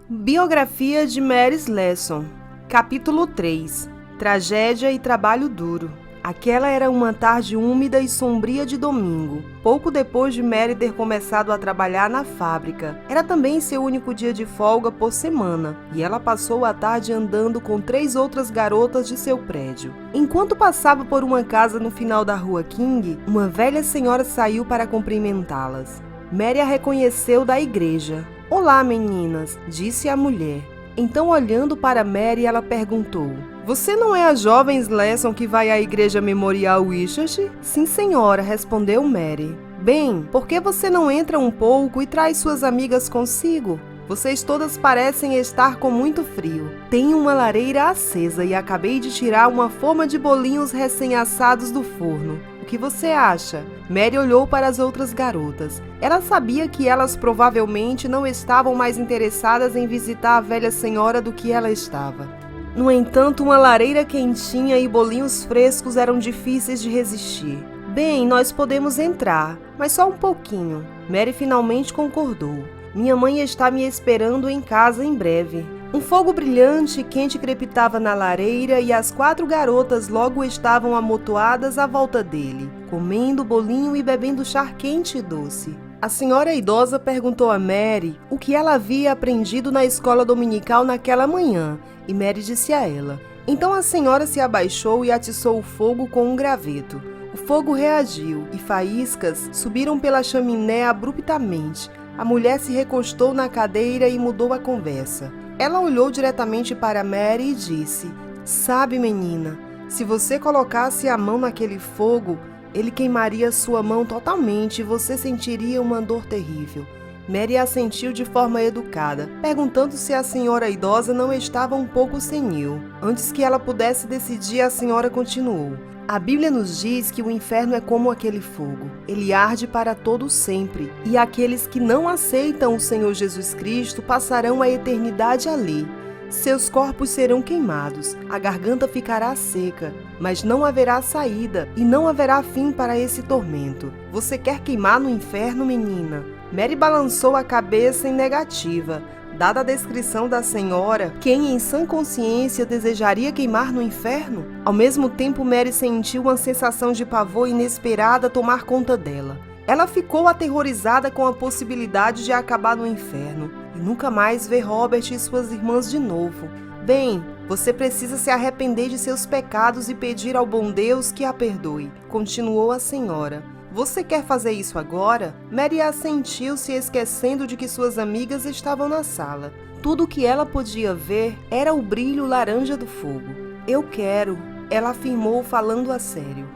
Biografia de Mary Slessor. Capítulo 3. Tragédia e trabalho duro. Aquela era uma tarde úmida e sombria de domingo, pouco depois de Mary ter começado a trabalhar na fábrica. Era também seu único dia de folga por semana, e ela passou a tarde andando com 3 outras garotas de seu prédio. Enquanto passava por uma casa no final da rua King, uma velha senhora saiu para cumprimentá-las. Mary a reconheceu da igreja. "Olá, meninas", disse a mulher. Então, olhando para Mary, ela perguntou: "Você não é a jovem Slessor que vai à igreja Memorial Wishashi?" "Sim, senhora", respondeu Mary. "Bem, por que você não entra um pouco e traz suas amigas consigo? Vocês todas parecem estar com muito frio. Tenho uma lareira acesa e acabei de tirar uma forma de bolinhos recém-assados do forno. O que você acha?" Mary olhou para as outras garotas. Ela sabia que elas provavelmente não estavam mais interessadas em visitar a velha senhora do que ela estava. No entanto, uma lareira quentinha e bolinhos frescos eram difíceis de resistir. "Bem, nós podemos entrar, mas só um pouquinho." Mary finalmente concordou. "Minha mãe está me esperando em casa em breve." Um fogo brilhante e quente crepitava na lareira e as 4 garotas logo estavam amontoadas à volta dele, comendo bolinho e bebendo chá quente e doce. A senhora idosa perguntou a Mary o que ela havia aprendido na escola dominical naquela manhã, e Mary disse a ela. Então a senhora se abaixou e atiçou o fogo com um graveto. O fogo reagiu e faíscas subiram pela chaminé abruptamente. A mulher se recostou na cadeira e mudou a conversa. Ela olhou diretamente para Mary e disse: "Sabe, menina, se você colocasse a mão naquele fogo, ele queimaria sua mão totalmente e você sentiria uma dor terrível." Mary assentiu de forma educada, perguntando se a senhora idosa não estava um pouco senil. Antes que ela pudesse decidir, a senhora continuou: "A Bíblia nos diz que o inferno é como aquele fogo. Ele arde para todo sempre, e aqueles que não aceitam o Senhor Jesus Cristo passarão a eternidade ali. Seus corpos serão queimados, a garganta ficará seca, mas não haverá saída e não haverá fim para esse tormento. Você quer queimar no inferno, menina?" Mary balançou a cabeça em negativa. Dada a descrição da senhora, quem em sã consciência desejaria queimar no inferno? Ao mesmo tempo, Mary sentiu uma sensação de pavor inesperada tomar conta dela. Ela ficou aterrorizada com a possibilidade de acabar no inferno e nunca mais ver Robert e suas irmãs de novo. "Bem, você precisa se arrepender de seus pecados e pedir ao bom Deus que a perdoe", continuou a senhora. "Você quer fazer isso agora?" Mary assentiu, se esquecendo de que suas amigas estavam na sala. Tudo o que ela podia ver era o brilho laranja do fogo. "Eu quero", ela afirmou, falando a sério.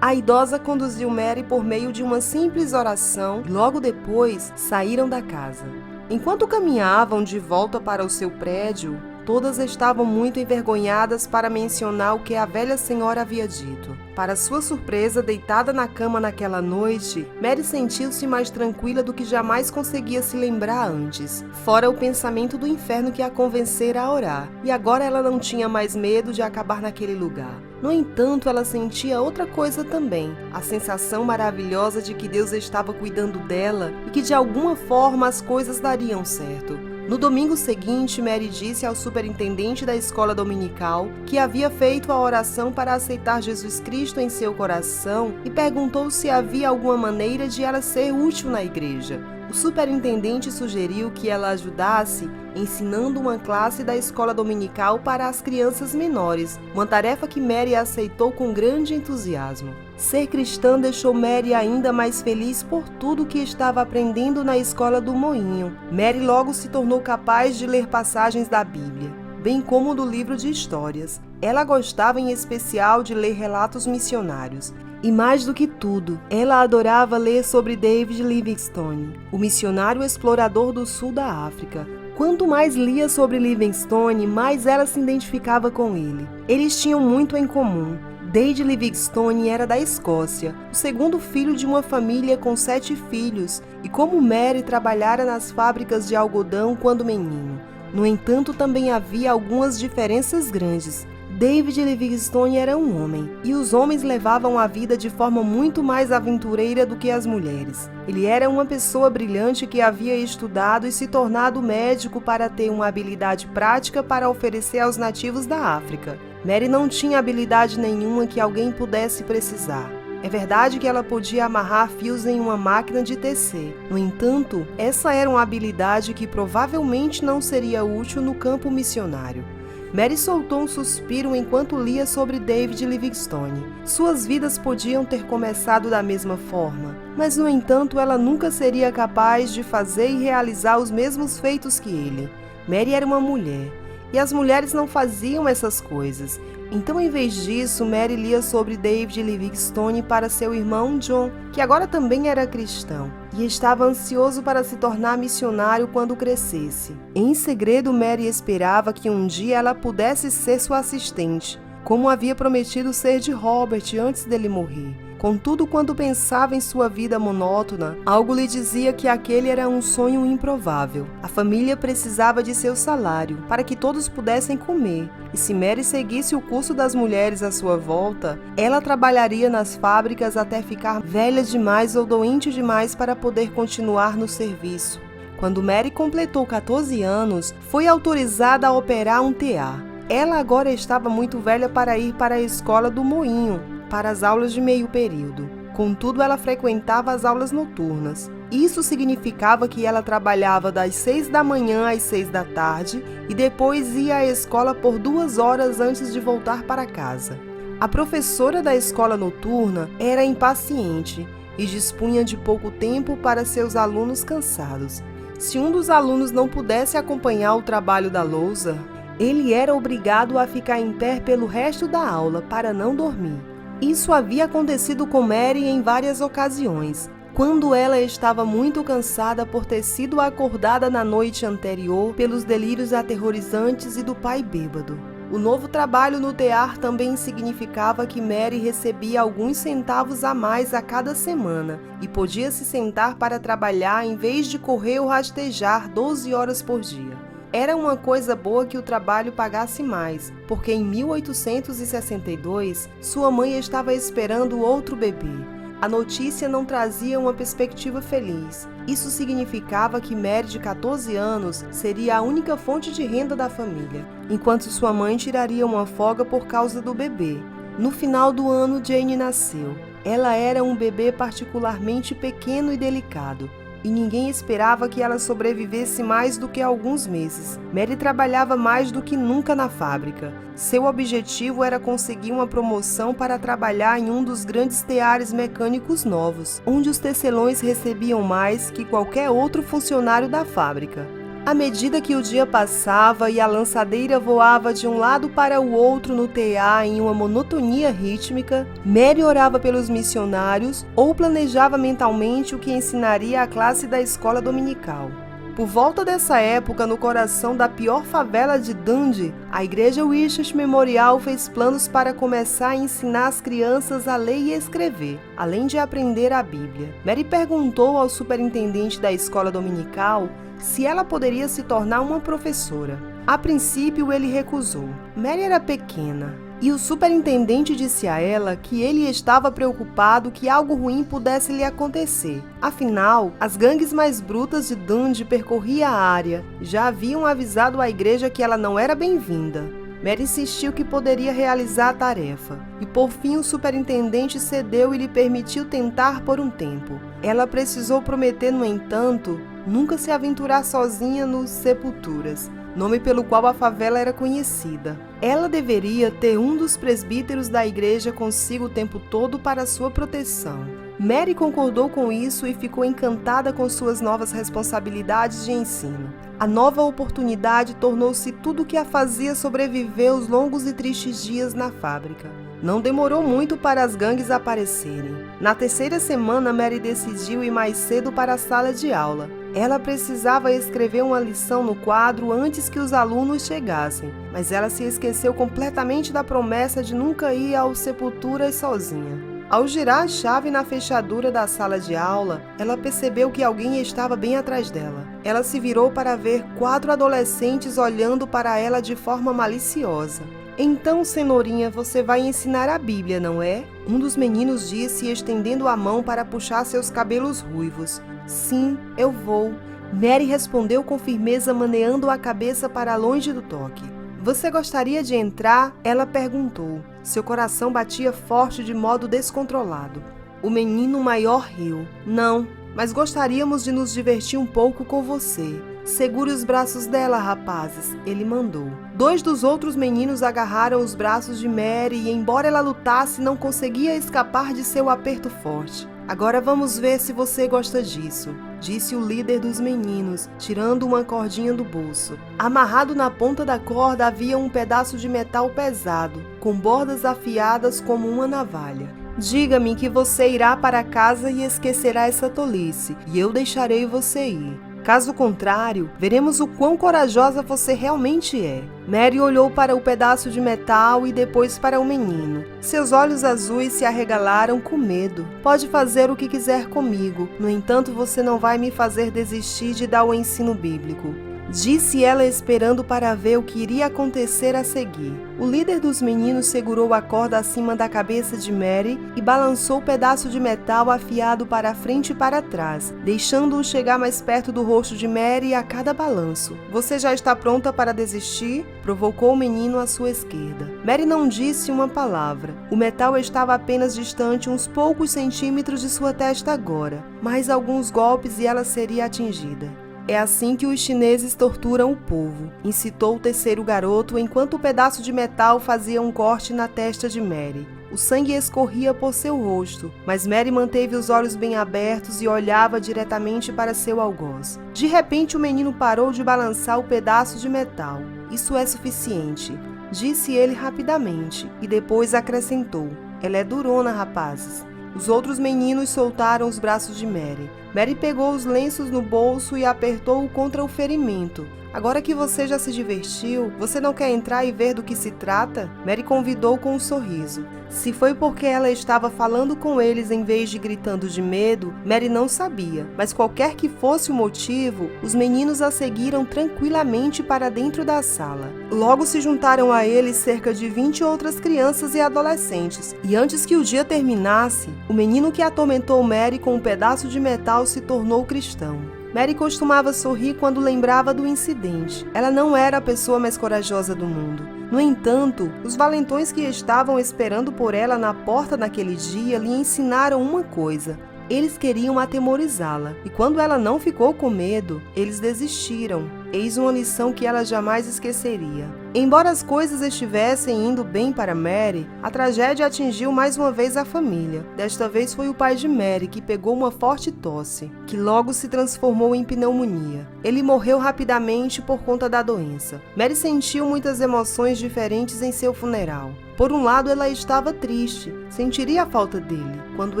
A idosa conduziu Mary por meio de uma simples oração e logo depois saíram da casa. Enquanto caminhavam de volta para o seu prédio, todas estavam muito envergonhadas para mencionar o que a velha senhora havia dito. Para sua surpresa, deitada na cama naquela noite, Mary sentiu-se mais tranquila do que jamais conseguia se lembrar antes, fora o pensamento do inferno que a convencera a orar, e agora ela não tinha mais medo de acabar naquele lugar. No entanto, ela sentia outra coisa também, a sensação maravilhosa de que Deus estava cuidando dela e que de alguma forma as coisas dariam certo. No domingo seguinte, Mary disse ao superintendente da escola dominical que havia feito a oração para aceitar Jesus Cristo em seu coração e perguntou se havia alguma maneira de ela ser útil na igreja. O superintendente sugeriu que ela ajudasse ensinando uma classe da escola dominical para as crianças menores, uma tarefa que Mary aceitou com grande entusiasmo. Ser cristã deixou Mary ainda mais feliz por tudo que estava aprendendo na escola do Moinho. Mary logo se tornou capaz de ler passagens da Bíblia, bem como do livro de histórias. Ela gostava em especial de ler relatos missionários. E mais do que tudo, ela adorava ler sobre David Livingstone, o missionário explorador do sul da África. Quanto mais lia sobre Livingstone, mais ela se identificava com ele. Eles tinham muito em comum. David Livingstone era da Escócia, o segundo filho de uma família com 7 filhos, e como Mary trabalhara nas fábricas de algodão quando menino. No entanto, também havia algumas diferenças grandes. David Livingstone era um homem, e os homens levavam a vida de forma muito mais aventureira do que as mulheres. Ele era uma pessoa brilhante que havia estudado e se tornado médico para ter uma habilidade prática para oferecer aos nativos da África. Mary não tinha habilidade nenhuma que alguém pudesse precisar. É verdade que ela podia amarrar fios em uma máquina de tecer. No entanto, essa era uma habilidade que provavelmente não seria útil no campo missionário. Mary soltou um suspiro enquanto lia sobre David Livingstone. Suas vidas podiam ter começado da mesma forma, mas, no entanto, ela nunca seria capaz de fazer e realizar os mesmos feitos que ele. Mary era uma mulher, e as mulheres não faziam essas coisas. Então, em vez disso, Mary lia sobre David Livingstone para seu irmão John, que agora também era cristão, e estava ansioso para se tornar missionário quando crescesse. Em segredo, Mary esperava que um dia ela pudesse ser sua assistente, como havia prometido ser de Robert antes dele morrer. Contudo, quando pensava em sua vida monótona, algo lhe dizia que aquele era um sonho improvável. A família precisava de seu salário, para que todos pudessem comer. E se Mary seguisse o curso das mulheres à sua volta, ela trabalharia nas fábricas até ficar velha demais ou doente demais para poder continuar no serviço. Quando Mary completou 14 anos, foi autorizada a operar um tear. Ela agora estava muito velha para ir para a escola do moinho, para as aulas de meio período. Contudo, ela frequentava as aulas noturnas. Isso significava que ela trabalhava das 6 da manhã às 6 da tarde e depois ia à escola por 2 horas antes de voltar para casa. A professora da escola noturna era impaciente e dispunha de pouco tempo para seus alunos cansados. Se um dos alunos não pudesse acompanhar o trabalho da lousa, ele era obrigado a ficar em pé pelo resto da aula para não dormir. Isso havia acontecido com Mary em várias ocasiões, quando ela estava muito cansada por ter sido acordada na noite anterior pelos delírios aterrorizantes e do pai bêbado. O novo trabalho no tear também significava que Mary recebia alguns centavos a mais a cada semana e podia se sentar para trabalhar em vez de correr ou rastejar 12 horas por dia. Era uma coisa boa que o trabalho pagasse mais, porque em 1862, sua mãe estava esperando outro bebê. A notícia não trazia uma perspectiva feliz. Isso significava que Mary, de 14 anos, seria a única fonte de renda da família, enquanto sua mãe tiraria uma folga por causa do bebê. No final do ano, Jane nasceu. Ela era um bebê particularmente pequeno e delicado, e ninguém esperava que ela sobrevivesse mais do que alguns meses. Mary trabalhava mais do que nunca na fábrica. Seu objetivo era conseguir uma promoção para trabalhar em um dos grandes teares mecânicos novos, onde os tecelões recebiam mais que qualquer outro funcionário da fábrica. À medida que o dia passava e a lançadeira voava de um lado para o outro no tear em uma monotonia rítmica, Mary orava pelos missionários ou planejava mentalmente o que ensinaria à classe da escola dominical. Por volta dessa época, no coração da pior favela de Dundee, a igreja Wishes Memorial fez planos para começar a ensinar as crianças a ler e escrever, além de aprender a Bíblia. Mary perguntou ao superintendente da escola dominical se ela poderia se tornar uma professora. A princípio, ele recusou. Mary era pequena, e o superintendente disse a ela que ele estava preocupado que algo ruim pudesse lhe acontecer. Afinal, as gangues mais brutas de Dundee percorriam a área e já haviam avisado a igreja que ela não era bem-vinda. Mary insistiu que poderia realizar a tarefa, e por fim o superintendente cedeu e lhe permitiu tentar por um tempo. Ela precisou prometer, no entanto, nunca se aventurar sozinha nos Sepulturas, nome pelo qual a favela era conhecida. Ela deveria ter um dos presbíteros da igreja consigo o tempo todo para sua proteção. Mary concordou com isso e ficou encantada com suas novas responsabilidades de ensino. A nova oportunidade tornou-se tudo o que a fazia sobreviver os longos e tristes dias na fábrica. Não demorou muito para as gangues aparecerem. Na terceira semana, Mary decidiu ir mais cedo para a sala de aula. Ela precisava escrever uma lição no quadro antes que os alunos chegassem, mas ela se esqueceu completamente da promessa de nunca ir às Sepulturas sozinha. Ao girar a chave na fechadura da sala de aula, ela percebeu que alguém estava bem atrás dela. Ela se virou para ver 4 adolescentes olhando para ela de forma maliciosa. Então, cenourinha, você vai ensinar a Bíblia, não é? Um dos meninos disse, estendendo a mão para puxar seus cabelos ruivos. Sim, eu vou. Mary respondeu com firmeza, maneando a cabeça para longe do toque. Você gostaria de entrar? Ela perguntou. Seu coração batia forte de modo descontrolado. O menino maior riu. Não, mas gostaríamos de nos divertir um pouco com você. Segure os braços dela, rapazes, ele mandou. 2 dos outros meninos agarraram os braços de Mary e, embora ela lutasse, não conseguia escapar de seu aperto forte. Agora vamos ver se você gosta disso, disse o líder dos meninos, tirando uma cordinha do bolso. Amarrado na ponta da corda havia um pedaço de metal pesado, com bordas afiadas como uma navalha. Diga-me que você irá para casa e esquecerá essa tolice, e eu deixarei você ir. Caso contrário, veremos o quão corajosa você realmente é. Mary olhou para o pedaço de metal e depois para o menino. Seus olhos azuis se arregalaram com medo. Pode fazer o que quiser comigo, no entanto, você não vai me fazer desistir de dar o ensino bíblico, disse ela, esperando para ver o que iria acontecer a seguir. O líder dos meninos segurou a corda acima da cabeça de Mary e balançou o pedaço de metal afiado para frente e para trás, deixando-o chegar mais perto do rosto de Mary a cada balanço. Você já está pronta para desistir? Provocou o menino à sua esquerda. Mary não disse uma palavra. O metal estava apenas distante uns poucos centímetros de sua testa agora. Mais alguns golpes e ela seria atingida. É assim que os chineses torturam o povo, incitou o terceiro garoto enquanto o pedaço de metal fazia um corte na testa de Mary. O sangue escorria por seu rosto, mas Mary manteve os olhos bem abertos e olhava diretamente para seu algoz. De repente, o menino parou de balançar o pedaço de metal. Isso é suficiente, disse ele rapidamente, e depois acrescentou. Ela é durona, rapazes. Os outros meninos soltaram os braços de Mary. Mary pegou os lenços no bolso e apertou-o contra o ferimento. Agora que você já se divertiu, você não quer entrar e ver do que se trata? Mary convidou com um sorriso. Se foi porque ela estava falando com eles em vez de gritando de medo, Mary não sabia, mas qualquer que fosse o motivo, os meninos a seguiram tranquilamente para dentro da sala. Logo se juntaram a eles cerca de 20 outras crianças e adolescentes, e antes que o dia terminasse, o menino que atormentou Mary com um pedaço de metal se tornou cristão. Mary costumava sorrir quando lembrava do incidente. Ela não era a pessoa mais corajosa do mundo. No entanto, os valentões que estavam esperando por ela na porta naquele dia lhe ensinaram uma coisa. Eles queriam atemorizá-la, e quando ela não ficou com medo, eles desistiram. Eis uma lição que ela jamais esqueceria. Embora as coisas estivessem indo bem para Mary, a tragédia atingiu mais uma vez a família. Desta vez foi o pai de Mary que pegou uma forte tosse, que logo se transformou em pneumonia. Ele morreu rapidamente por conta da doença. Mary sentiu muitas emoções diferentes em seu funeral. Por um lado, ela estava triste, sentiria a falta dele. Quando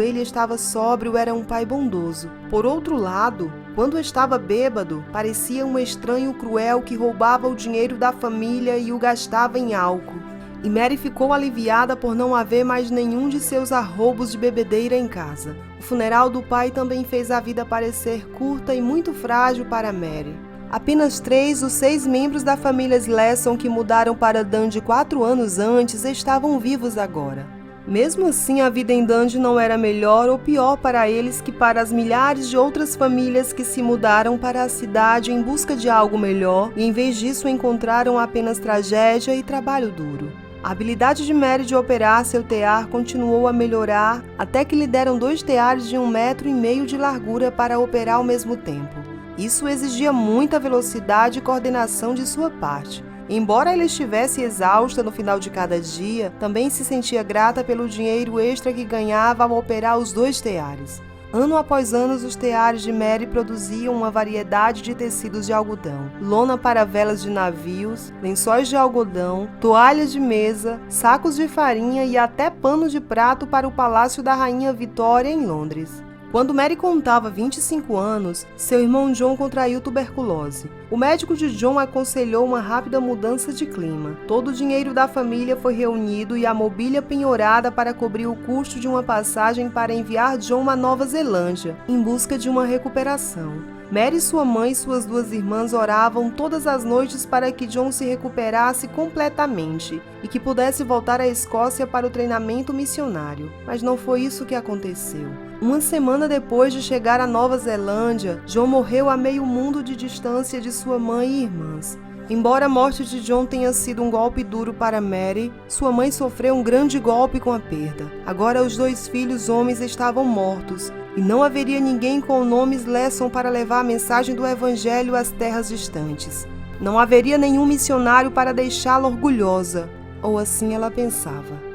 ele estava sóbrio, era um pai bondoso. Por outro lado, quando estava bêbado, parecia um estranho cruel que roubava o dinheiro da família e o gastava em álcool. E Mary ficou aliviada por não haver mais nenhum de seus arroubos de bebedeira em casa. O funeral do pai também fez a vida parecer curta e muito frágil para Mary. Apenas 3 dos 6 membros da família Slesson que mudaram para Dundee 4 anos antes estavam vivos agora. Mesmo assim, a vida em Dundee não era melhor ou pior para eles que para as milhares de outras famílias que se mudaram para a cidade em busca de algo melhor e, em vez disso, encontraram apenas tragédia e trabalho duro. A habilidade de Mary de operar seu tear continuou a melhorar até que lhe deram 2 teares de 1,5 metro de largura para operar ao mesmo tempo. Isso exigia muita velocidade e coordenação de sua parte. Embora ela estivesse exausta no final de cada dia, também se sentia grata pelo dinheiro extra que ganhava ao operar os 2 teares. Ano após ano, os teares de Mary produziam uma variedade de tecidos de algodão, lona para velas de navios, lençóis de algodão, toalhas de mesa, sacos de farinha e até pano de prato para o Palácio da Rainha Vitória em Londres. Quando Mary contava 25 anos, seu irmão John contraiu tuberculose. O médico de John aconselhou uma rápida mudança de clima. Todo o dinheiro da família foi reunido e a mobília penhorada para cobrir o custo de uma passagem para enviar John à Nova Zelândia, em busca de uma recuperação. Mary, sua mãe e suas duas irmãs oravam todas as noites para que John se recuperasse completamente e que pudesse voltar à Escócia para o treinamento missionário. Mas não foi isso que aconteceu. Uma semana depois de chegar à Nova Zelândia, John morreu a meio mundo de distância de sua mãe e irmãs. Embora a morte de John tenha sido um golpe duro para Mary, sua mãe sofreu um grande golpe com a perda. Agora os dois filhos homens estavam mortos e não haveria ninguém com o nome Slesson para levar a mensagem do Evangelho às terras distantes. Não haveria nenhum missionário para deixá-la orgulhosa, ou assim ela pensava.